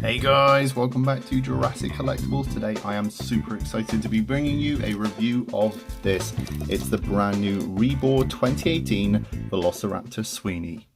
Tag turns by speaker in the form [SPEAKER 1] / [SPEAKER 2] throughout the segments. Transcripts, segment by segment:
[SPEAKER 1] Hey guys, welcome back to Jurassic Collectibles. Today I am super excited to be bringing you a review of this. It's the brand new REBOR 2018 Velociraptor Sweeney.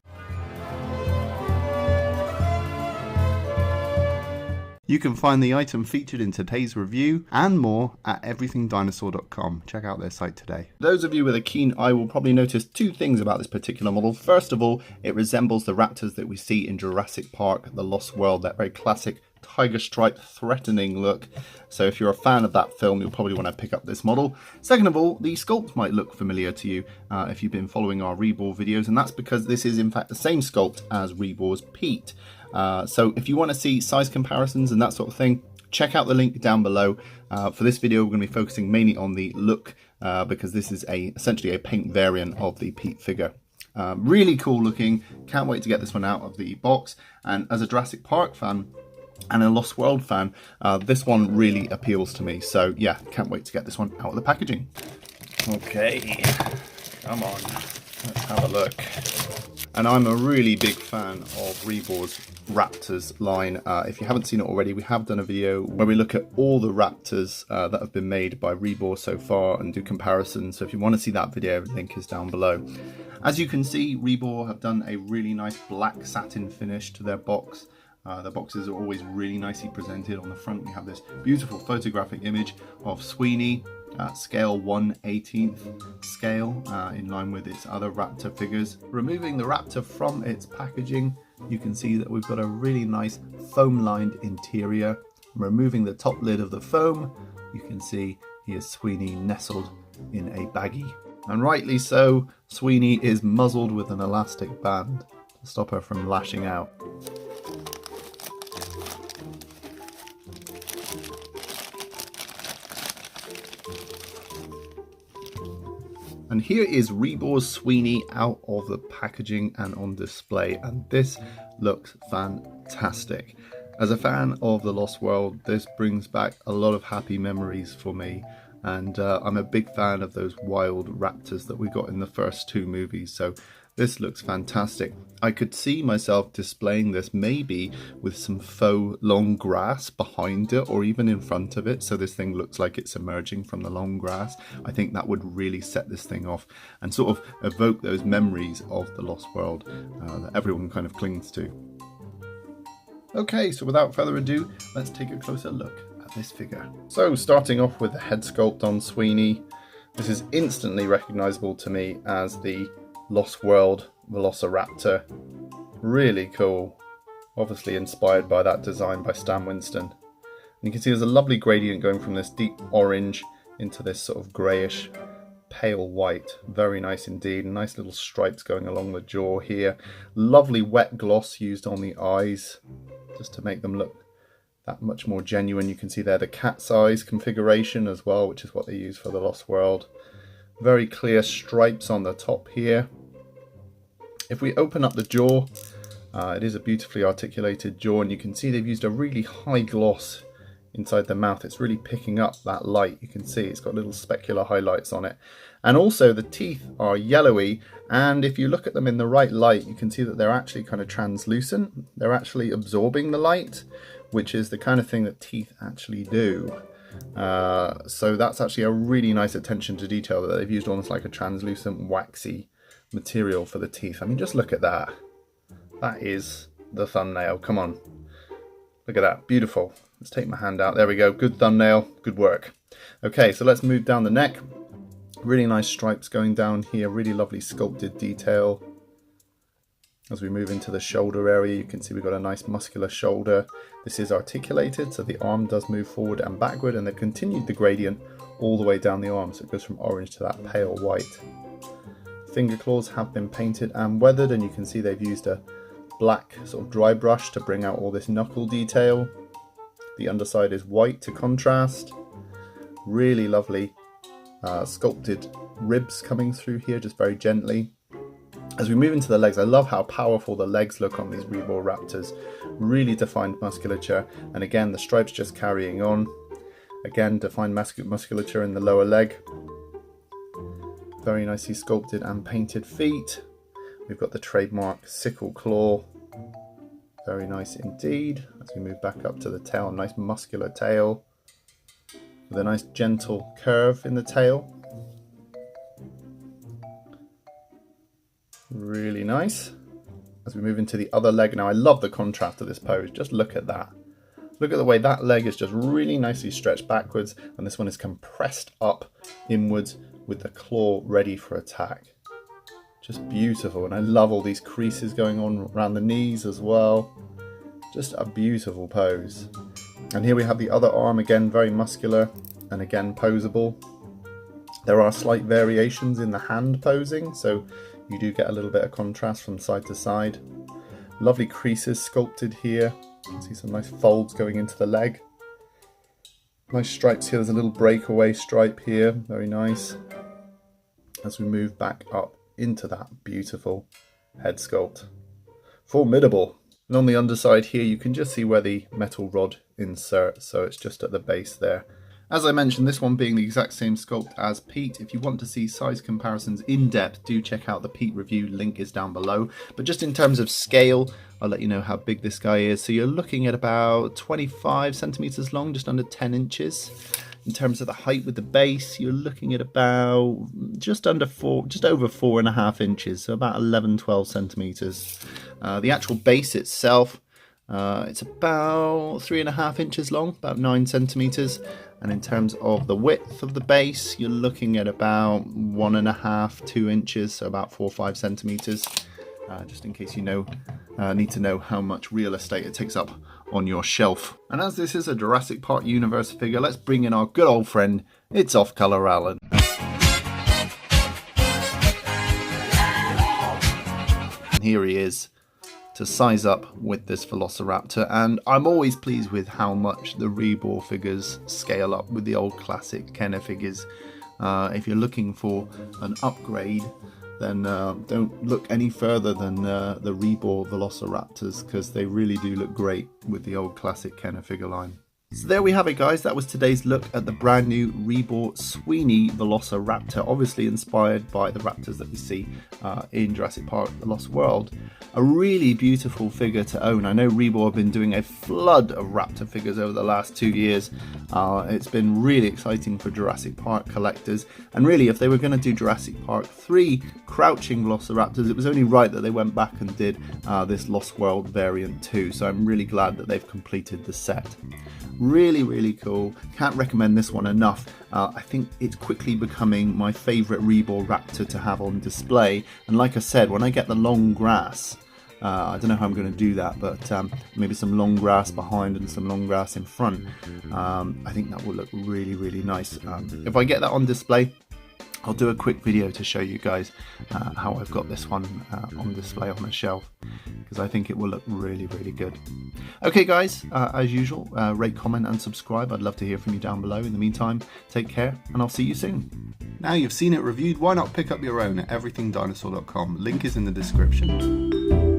[SPEAKER 1] You can find the item featured in today's review and more at everythingdinosaur.com. Check out their site today. Those of you with a keen eye will probably notice two things about this particular model. First of all, it resembles the raptors that we see in Jurassic Park, The Lost World, that very classic tiger stripe threatening look. So if you're a fan of that film, you'll probably want to pick up this model. Second of all, the sculpt might look familiar to you if you've been following our REBOR videos, and that's because this is in fact the same sculpt as REBOR's Pete. So if you want to see size comparisons and that sort of thing, check out the link down below. For this video, we're going to be focusing mainly on the look because this is essentially a paint variant of the Pete figure. Really cool looking. Can't wait to get this one out of the box. And as a Jurassic Park fan and a Lost World fan, this one really appeals to me. So yeah, can't wait to get this one out of the packaging. Okay, come on, let's have a look. And I'm a really big fan of REBOR's Raptors line. If you haven't seen it already, we have done a video where we look at all the Raptors that have been made by REBOR so far and do comparisons. So if you want to see that video, the link is down below. As you can see, REBOR have done a really nice black satin finish to their box. The boxes are always really nicely presented. On the front we have this beautiful photographic image of Sweeney at scale 1/18th scale, in line with its other raptor figures. Removing the raptor from its packaging, you can see that we've got a really nice foam lined interior. Removing the top lid of the foam, you can see here's Sweeney nestled in a baggie. And rightly so, Sweeney is muzzled with an elastic band to stop her from lashing out. And here is REBOR's Sweeney out of the packaging and on display, and this looks fantastic. As a fan of The Lost World, this brings back a lot of happy memories for me, and I'm a big fan of those wild raptors that we got in the first two movies, so this looks fantastic. I could see myself displaying this maybe with some faux long grass behind it or even in front of it, so this thing looks like it's emerging from the long grass. I think that would really set this thing off and sort of evoke those memories of The Lost World that everyone kind of clings to. Okay, so without further ado, let's take a closer look at this figure. So starting off with the head sculpt on Sweeney, this is instantly recognizable to me as the Lost World Velociraptor. Really cool. Obviously inspired by that design by Stan Winston. And you can see there's a lovely gradient going from this deep orange into this sort of greyish pale white. Very nice indeed. Nice little stripes going along the jaw here. Lovely wet gloss used on the eyes just to make them look that much more genuine. You can see there the cat's eyes configuration as well, which is what they use for the Lost World. Very clear stripes on the top here. If we open up the jaw, it is a beautifully articulated jaw, and you can see they've used a really high gloss inside the mouth. It's really picking up that light. You can see it's got little specular highlights on it. And also the teeth are yellowy, and if you look at them in the right light, you can see that they're actually kind of translucent. They're actually absorbing the light, which is the kind of thing that teeth actually do. So that's actually a really nice attention to detail that they've used almost like a translucent waxy material for the teeth. I mean, just look at that. That is the thumbnail. Come on, look at that, beautiful. Let's take my hand out. There we go, good thumbnail, good work. Okay, so let's move down the neck. Really nice stripes going down here, really lovely sculpted detail. As we move into the shoulder area, you can see we've got a nice muscular shoulder. This is articulated, so the arm does move forward and backward, and they've continued the gradient all the way down the arm, so it goes from orange to that pale white. Finger claws have been painted and weathered, and you can see they've used a black sort of dry brush to bring out all this knuckle detail. The underside is white to contrast. Really lovely sculpted ribs coming through here, just very gently. As we move into the legs, I love how powerful the legs look on these REBOR Raptors. Really defined musculature, and again the stripes just carrying on. Again, defined musculature in the lower leg. Very nicely sculpted and painted feet. We've got the trademark sickle claw. Very nice indeed. As we move back up to the tail, nice muscular tail with a nice gentle curve in the tail. Really nice. As we move into the other leg now, I love the contrast of this pose. Just look at that. Look at the way that leg is just really nicely stretched backwards, and this one is compressed up inwards with the claw ready for attack. Just beautiful, and I love all these creases going on around the knees as well. Just a beautiful pose. And here we have the other arm, again very muscular and again posable. There are slight variations in the hand posing, so you do get a little bit of contrast from side to side. Lovely creases sculpted here. You can see some nice folds going into the leg. Nice stripes here. There's a little breakaway stripe here. Very nice. As we move back up into that beautiful head sculpt. Formidable. And on the underside here, you can just see where the metal rod inserts. So it's just at the base there. As I mentioned, this one being the exact same sculpt as Pete. If you want to see size comparisons in depth, do check out the Pete review, link is down below. But just in terms of scale, I'll let you know how big this guy is. So you're looking at about 25 centimeters long, just under 10 inches. In terms of the height with the base, you're looking at about just over 4.5 inches, so about 11-12 centimeters. The actual base itself, it's about 3.5 inches long, about 9 centimeters. And in terms of the width of the base, you're looking at about 1.5-2 inches, so about 4 or 5 centimeters. Just in case you need to know how much real estate it takes up on your shelf. And as this is a Jurassic Park universe figure, let's bring in our good old friend, It's Off Color Alan. And here he is to size up with this Velociraptor, and I'm always pleased with how much the REBOR figures scale up with the old classic Kenner figures. If you're looking for an upgrade, then don't look any further than the REBOR Velociraptors, because they really do look great with the old classic Kenner figure line. So there we have it, guys. That was today's look at the brand new REBOR Sweeney Velociraptor, obviously inspired by the raptors that we see in Jurassic Park: The Lost World. A really beautiful figure to own. I know REBOR have been doing a flood of raptor figures over the last 2 years. It's been really exciting for Jurassic Park collectors, and really if they were going to do Jurassic Park 3 crouching Velociraptors, it was only right that they went back and did this Lost World variant too. So I'm really glad that they've completed the set. Really cool. Can't recommend this one enough. I think it's quickly becoming my favourite REBOR Raptor to have on display, and like I said, when I get the long grass, I don't know how I'm going to do that, but maybe some long grass behind and some long grass in front, I think that will look really nice. If I get that on display, I'll do a quick video to show you guys how I've got this one on display on the shelf, because I think it will look really good. Okay guys, as usual, rate, comment and subscribe. I'd love to hear from you down below. In the meantime, take care and I'll see you soon. Now you've seen it reviewed, why not pick up your own at everythingdinosaur.com. Link is in the description.